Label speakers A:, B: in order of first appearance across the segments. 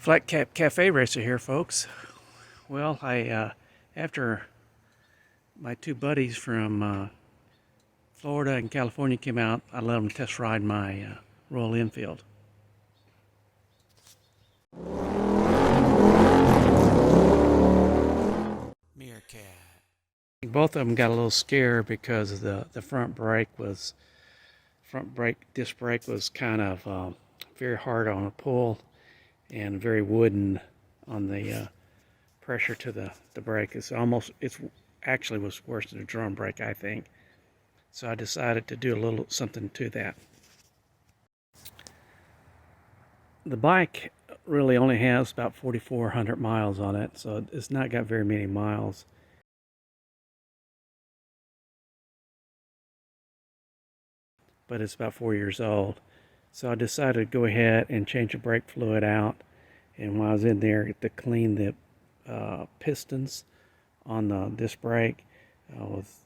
A: Flat Cap Cafe Racer here, folks. Well, after my two buddies from Florida and California came out, I let them test ride my Royal Enfield. Meerkat. Both of them got a little scared because the front disc brake was kind of very hard on a pull and very wooden on the pressure to the brake. It's actually was worse than a drum brake, I think. So I decided to do a little something to that. The bike really only has about 4,400 miles on it, so it's not got very many miles. But it's about 4 years old. So I decided to go ahead and change the brake fluid out. And while I was in there, to clean the pistons on the disc brake with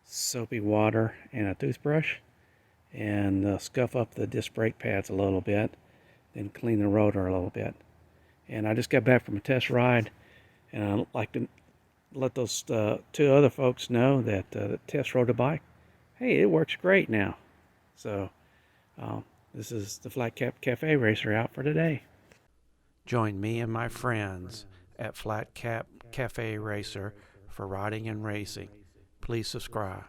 A: soapy water and a toothbrush, and scuff up the disc brake pads a little bit, then clean the rotor a little bit. And I just got back from a test ride, and I'd like to let those two other folks know that test rode the bike. Hey, it works great now. So this is the Flat Cap Cafe Racer out for today. Join me and my friends at Flat Cap Cafe Racer for riding and racing. Please subscribe.